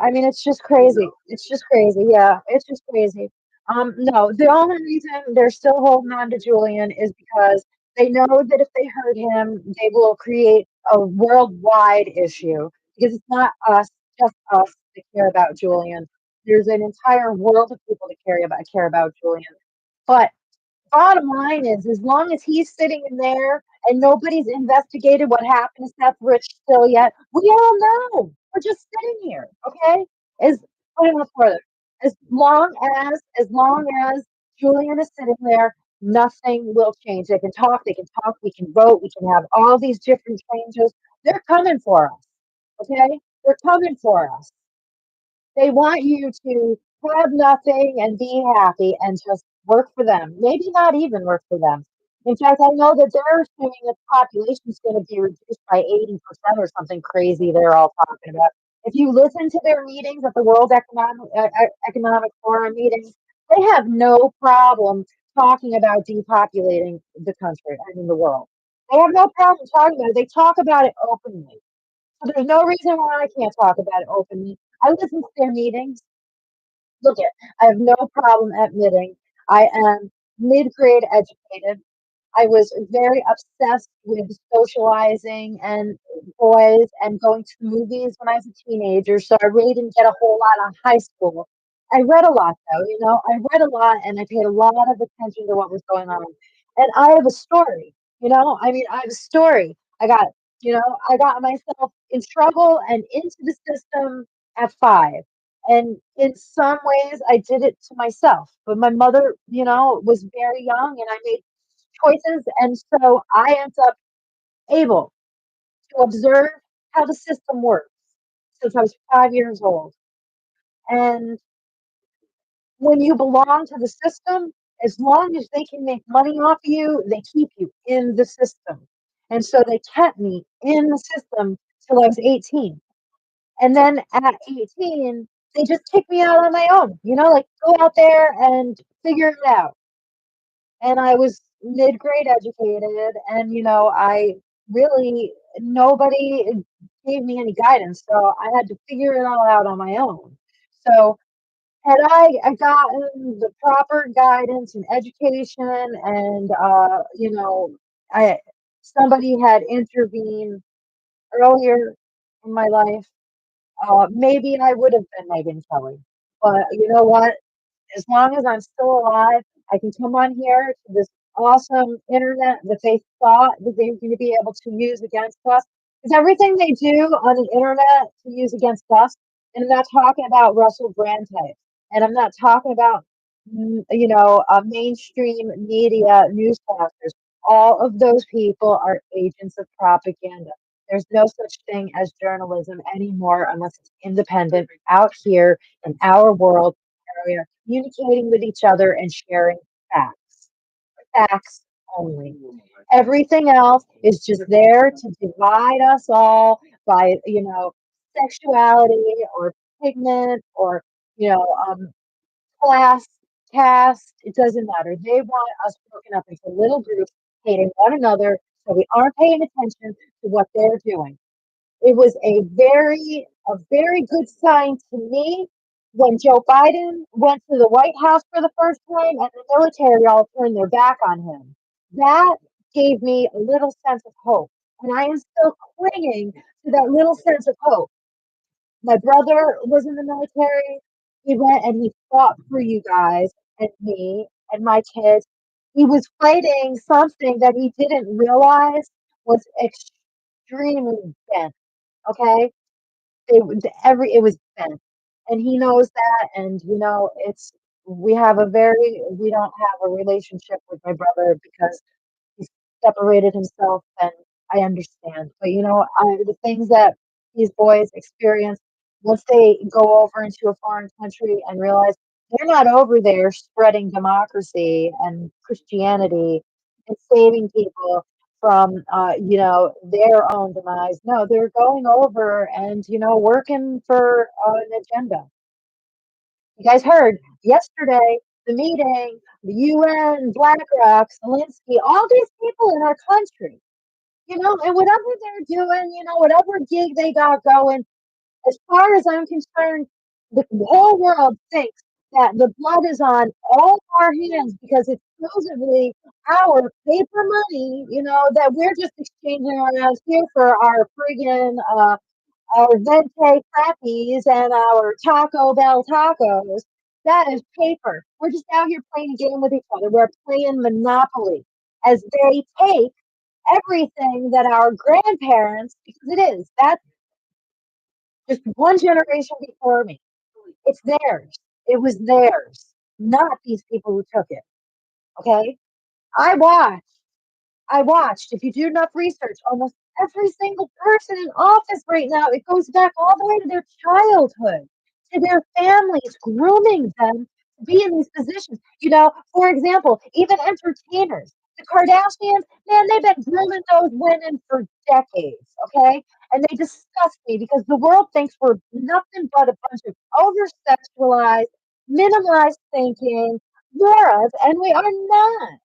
I mean, it's just crazy. It's just crazy. Yeah, it's just crazy. No, the only reason they're still holding on to Julian is because they know that if they hurt him, they will create a worldwide issue because it's not just us that care about Julian. There's an entire world of people that care about Julian. But Bottom line is, as long as he's sitting in there and nobody's investigated what happened to Seth Rich still yet, we all know. We're just sitting here, okay? As put it on further. As long as Julian is sitting there, nothing will change. They can talk, we can vote, we can have all these different changes. They're coming for us. Okay? They're coming for us. They want you to have nothing and be happy and just work for them. Maybe not even work for them. In fact, I know that they're assuming that the population is going to be reduced by 80% or something crazy they're all talking about. If you listen to their meetings at the World Economic Forum meetings, they have no problem talking about depopulating the country, I mean the world. They have no problem talking about it. They talk about it openly. So there's no reason why I can't talk about it openly. I listen to their meetings. Look it, I have no problem admitting I am mid-grade educated. I was very obsessed with socializing and boys and going to the movies when I was a teenager, so I really didn't get a whole lot on high school. I read a lot though, I read a lot and I paid a lot of attention to what was going on. And I have a story, I mean, I have a story. I got myself in trouble and into the system at 5. And in some ways, I did it to myself. But my mother, was very young and I made choices. And so I ended up able to observe how the system works since I was 5 years old. And when you belong to the system, as long as they can make money off of you, they keep you in the system. And so they kept me in the system till I was 18. And then at 18, they just kicked me out on my own, like go out there and figure it out. And I was mid-grade educated and I really nobody gave me any guidance. So I had to figure it all out on my own. So had I gotten the proper guidance and education and I somebody had intervened earlier in my life, maybe I would have been Megan Kelly. But you know what? As long as I'm still alive, I can come on here to this awesome internet that they thought that they were going to be able to use against us. Because everything they do on the internet to use against us, and I'm not talking about Russell Brand type, and I'm not talking about mainstream media newscasters. All of those people are agents of propaganda. There's no such thing as journalism anymore unless it's independent out here in our world where we are communicating with each other and sharing facts. Facts only. Everything else is just there to divide us all by, sexuality or pigment or, you know, um, class, caste. It doesn't matter. They want us broken up into little groups, hating one another, so we aren't paying attention to what they're doing. It was a very good sign to me when Joe Biden went to the White House for the first time and the military all turned their back on him. That gave me a little sense of hope. And I am still clinging to that little sense of hope. My brother was in the military. He went and he fought for you guys and me and my kids. He was fighting something that he didn't realize was extremely bent. Okay, it was bent, and he knows that. And it's we don't have a relationship with my brother because he's separated himself, and I understand. But the things that these boys experience once they go over into a foreign country and realize they're not over there spreading democracy and Christianity and saving people from their own demise. No, they're going over and working for an agenda. You guys heard yesterday the meeting, the UN, BlackRock, Zelensky, all these people in our country, and whatever they're doing, whatever gig they got going, as far as I'm concerned, the whole world thinks that the blood is on all our hands because it's supposedly our paper money, that we're just exchanging around here for our friggin' our vente crappies and our Taco Bell tacos. That is paper. We're just out here playing a game with each other. We're playing Monopoly as they take everything that our grandparents, because it is, that's just one generation before me. It's theirs. It was theirs, not these people who took it. Okay. I watched. I watched. If you do enough research, almost every single person in office right now, it goes back all the way to their childhood, to their families grooming them to be in these positions. For example, even entertainers, the Kardashians, man, they've been grooming those women for decades, okay? And they disgust me because the world thinks we're nothing but a bunch of over sexualized, minimalized thinking morons, and we are not.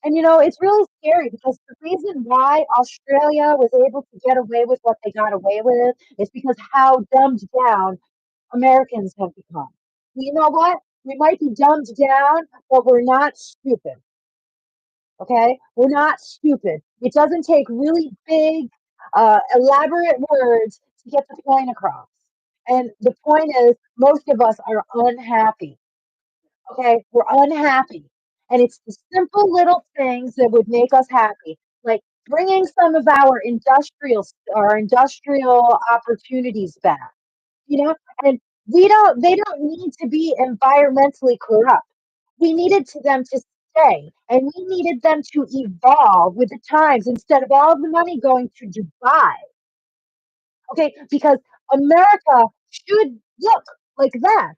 And it's really scary because the reason why Australia was able to get away with what they got away with is because how dumbed down Americans have become. You know what? We might be dumbed down, but we're not stupid. Okay? We're not stupid. It doesn't take really big, elaborate words to get the point across. And the point is, most of us are unhappy. Okay, we're unhappy. And it's the simple little things that would make us happy, like bringing some of our industrial opportunities back, you know, and they don't need to be environmentally corrupt. We needed to them to stay and we needed them to evolve with the times instead of all the money going to Dubai. Okay, because America should look like that.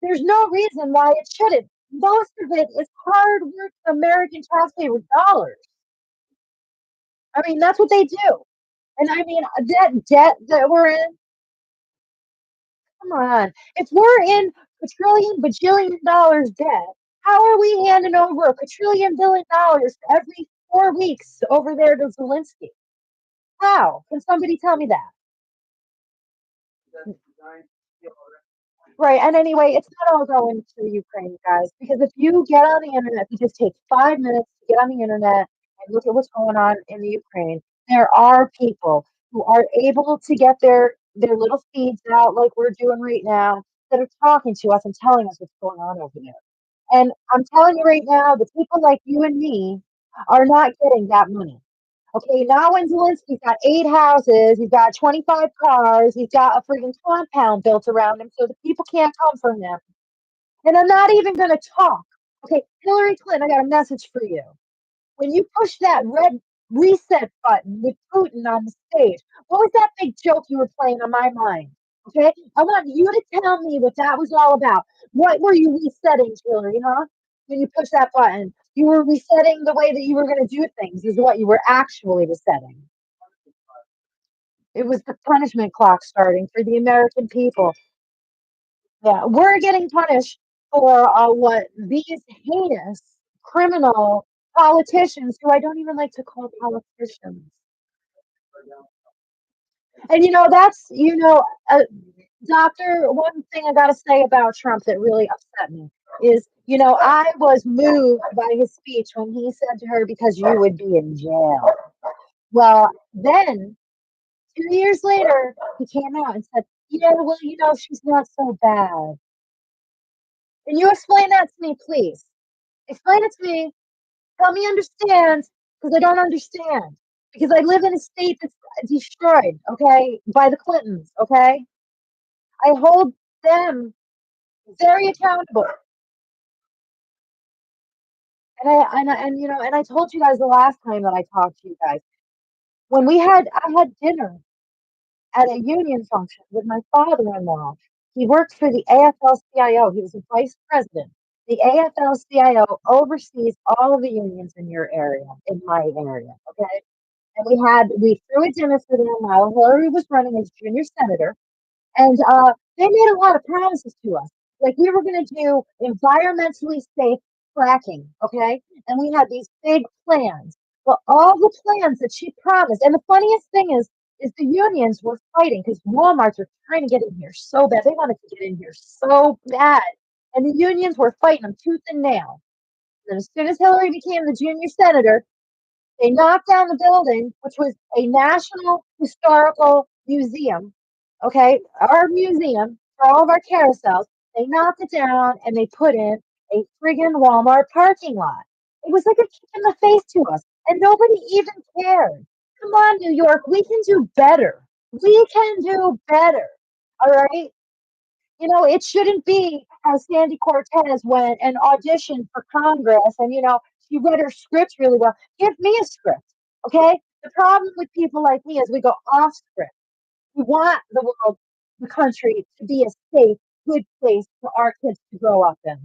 There's no reason why it shouldn't. Most of it is hard work American taxpayer dollars. I mean, that's what they do. And I mean, that debt that we're in, come on. If we're in quadrillion, bajillion dollars debt, how are we handing over a quadrillion billion dollars every 4 weeks over there to Zelensky? How? Can somebody tell me that? Right. And anyway, it's not all going to Ukraine, guys, because if you get on the internet, if you just take 5 minutes to get on the internet and look at what's going on in the Ukraine, there are people who are able to get their little feeds out like we're doing right now that are talking to us and telling us what's going on over there. And I'm telling you right now, the people like you and me are not getting that money. Okay, now when Zelensky's got 8 houses, he's got 25 cars, he's got a freaking compound built around him so the people can't come for him. And I'm not even going to talk. Okay, Hillary Clinton, I got a message for you. When you push that red reset button with Putin on the stage, what was that big joke you were playing on my mind? Okay, I want you to tell me what that was all about. What were you resetting, Hillary, huh? When you push that button, you were resetting the way that you were going to do things, is what you were actually resetting. It was the punishment clock starting for the American people. Yeah, we're getting punished for what these heinous criminal politicians, who I don't even like to call politicians. And Doctor, one thing I got to say about Trump that really upset me is, I was moved by his speech when he said to her, because you would be in jail. Well, then 2 years later, he came out and said, she's not so bad. Can you explain that to me, please? Explain it to me. Help me understand, because I don't understand. Because I live in a state that's destroyed, okay, by the Clintons, okay? I hold them very accountable. And I told you guys the last time that I talked to you guys. I had dinner at a union function with my father-in-law. He worked for the AFL-CIO. He was a vice president. The AFL-CIO oversees all of the unions in your area, in my area. Okay, and we threw a dinner for them while Hillary was running as junior senator, and they made a lot of promises to us. Like we were going to do environmentally safe fracking, okay? And we had these big plans. But all the plans that she promised, and the funniest thing is the unions were fighting because Walmarts are trying to get in here so bad. They wanted to get in here so bad. And the unions were fighting them tooth and nail. And as soon as Hillary became the junior senator, they knocked down the building, which was a national historical museum. Okay, our museum for all of our carousels. They knocked it down and they put in a friggin' Walmart parking lot. It was like a kick in the face to us, and nobody even cared. Come on, New York, we can do better. We can do better. All right. It shouldn't be how Sandy Cortez went and auditioned for Congress and, she read her script really well. Give me a script, okay? The problem with people like me is we go off script. We want the world, the country to be a safe, good place for our kids to grow up in.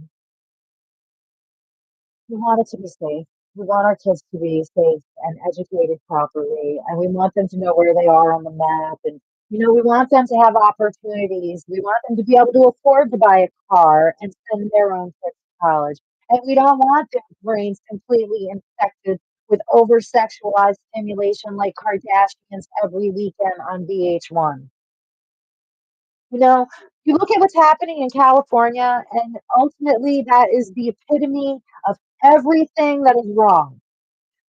We want it to be safe. We want our kids to be safe and educated properly, and we want them to know where they are on the map. And we want them to have opportunities. We want them to be able to afford to buy a car and send their own kids to college. And we don't want their brains completely infected with over sexualized stimulation like Kardashians every weekend on VH1. You look at what's happening in California, and ultimately that is the epitome of everything that is wrong.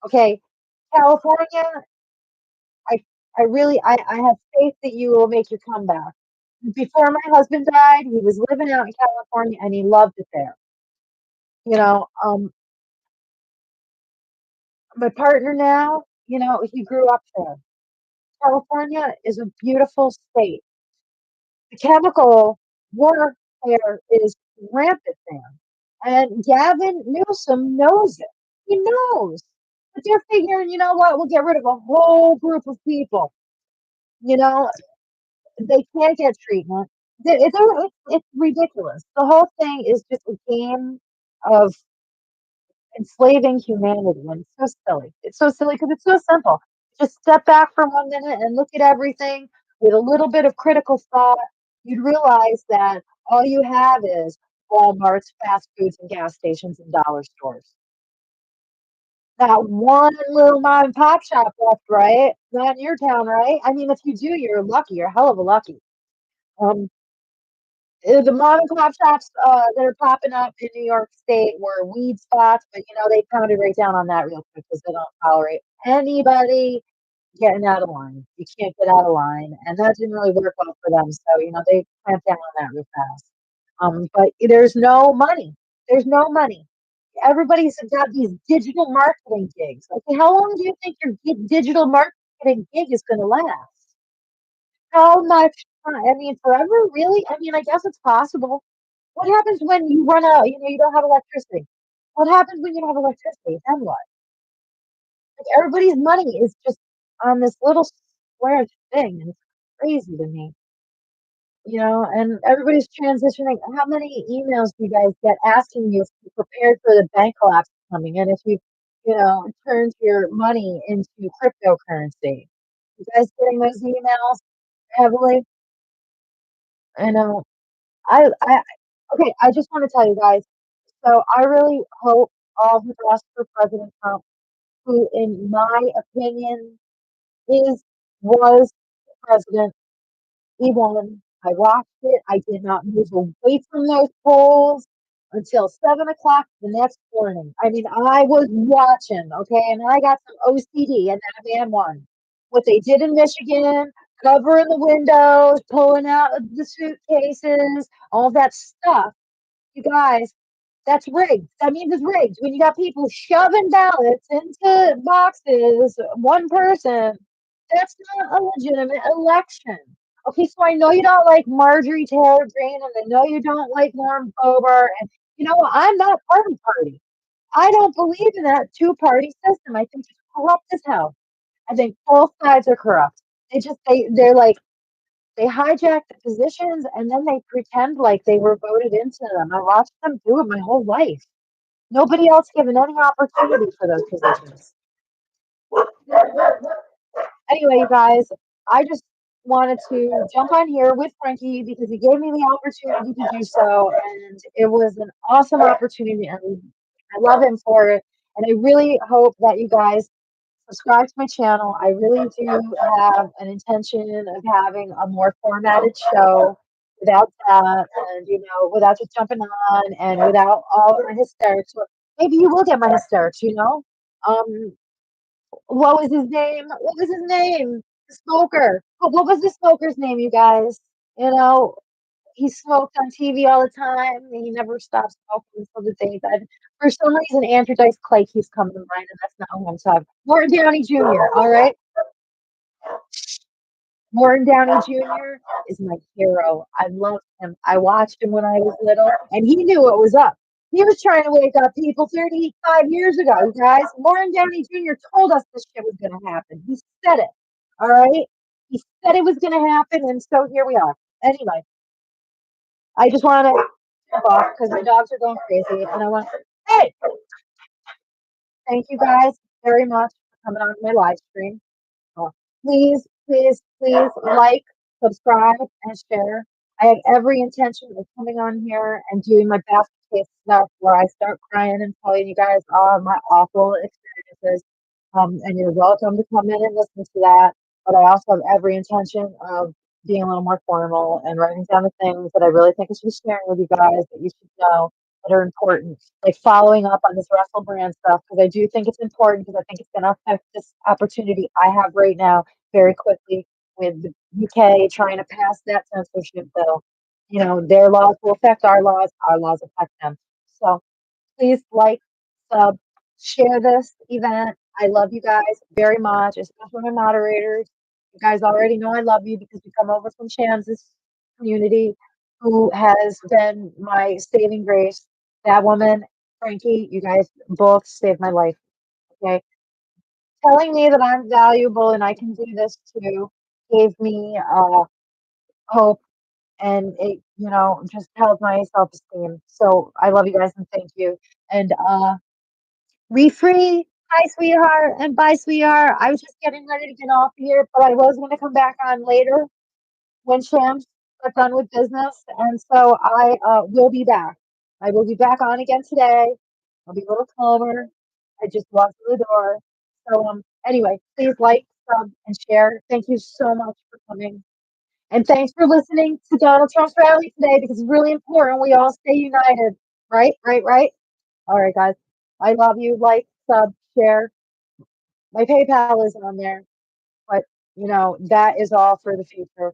Okay, California, I I really I have faith that you will make your comeback. Before my husband died, he was living out in California and he loved it there. My partner now, he grew up there. California is a beautiful state. The chemical warfare is rampant there. And Gavin Newsom knows it. He knows. But they're figuring, you know what, we'll get rid of a whole group of people. You know, they can't get treatment. It's ridiculous. The whole thing is just a game of enslaving humanity, and it's so silly. It's so silly because it's so simple. Just step back for 1 minute and look at everything with a little bit of critical thought. You'd realize that all you have is Walmarts, fast foods, and gas stations and dollar stores. Not one little mom and pop shop left, right? Not in your town, right? I mean, if you do, you're lucky. You're hell of a lucky. Um, the mom and pop shops that are popping up in New York State were weed spots, but they pounded right down on that real quick because they don't tolerate anybody getting out of line. You can't get out of line, and that didn't really work well for them. So they clamped down on that real fast. But there's no money. There's no money. Everybody's got these digital marketing gigs. Okay, how long do you think your digital marketing gig is going to last? How much time? I mean, forever? Really? I mean, I guess it's possible. What happens when you run out? You don't have electricity. What happens when you don't have electricity? Then what? Like everybody's money is just on this little square thing, and it's crazy to me. And everybody's transitioning. How many emails do you guys get asking you if you're prepared for the bank collapse coming and if you turned your money into cryptocurrency? You guys getting those emails heavily? I know. I okay. I just want to tell you guys. So I really hope all the best for President Trump, who, in my opinion, is was the president. He won. I watched it. I did not move away from those polls until 7 o'clock the next morning. I mean, I was watching, okay, and I got some OCD, and that man won. What they did in Michigan, covering the windows, pulling out the suitcases, all that stuff, you guys, that's rigged. That means it's rigged. When you got people shoving ballots into boxes, one person, that's not a legitimate election. Okay, so I know you don't like Marjorie Taylor Greene, and I know you don't like Lauren Boebert, and you know what? I'm not part of the party. I don't believe in that two-party system. I think it's corrupt as hell. I think both sides are corrupt. They're like they hijack the positions and then they pretend like they were voted into them. I watched them do it my whole life. Nobody else given any opportunity for those positions. Anyway, you guys, I just wanted to jump on here with Frankie because he gave me the opportunity to do so, and it was an awesome opportunity, and I love him for it. And I really hope that you guys subscribe to my channel. I really do have an intention of having a more formatted show without that, and without just jumping on and without all of my hysterics. Or maybe you will get my hysterics. Um, what was his name? What was his name? The smoker. What was the smoker's name, you guys? You know, he smoked on TV all the time. He never stopped smoking until the day he died. For some reason, Andrew Dice Clay keeps coming to mind, and that's not who I'm talking. Morton Downey Jr. All right, Morton Downey Jr. is my hero. I love him. I watched him when I was little, and he knew what was up. He was trying to wake up people 35 years ago, you guys. Morton Downey Jr. told us this shit was going to happen. He said it. All right. He said it was going to happen, and so here we are. Anyway, I just want to jump off because my dogs are going crazy, and I want to. Hey, thank you guys very much for coming on my live stream. Uh, Please, please, please like, subscribe, and share. I have every intention of coming on here and doing my best case stuff where I start crying and telling you guys all my awful experiences. And you're welcome to come in and listen to that. But I also have every intention of being a little more formal and writing down the things that I really think I should be sharing with you guys that you should know that are important, like following up on this Russell Brand stuff, because I do think it's important because I think it's going to affect this opportunity I have right now very quickly with the UK trying to pass that censorship bill. You know, their laws will affect our laws affect them. So please like, sub, share this event. I love you guys very much, especially my moderators. You guys already know I love you because you come over from Shams's community, who has been my saving grace. That woman, Frankie, you guys both saved my life. Okay. Telling me that I'm valuable and I can do this too gave me hope, and it, just held my self esteem. So I love you guys and thank you. And we free. Hi, sweetheart, and bye, sweetheart. I was just getting ready to get off here, but I was going to come back on later when Shams got done with business, and so I will be back. I will be back on again today. I'll be a little calmer. I just walked through the door. So anyway, please like, sub, and share. Thank you so much for coming. And thanks for listening to Donald Trump's rally today because it's really important we all stay united. Right, right, right. All right, guys. I love you. Like, sub, share. My PayPal is on there, but that is all for the future.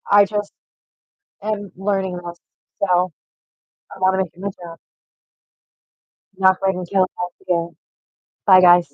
I just am learning this, so I want to make it my job. Not breaking kill again. Bye, guys.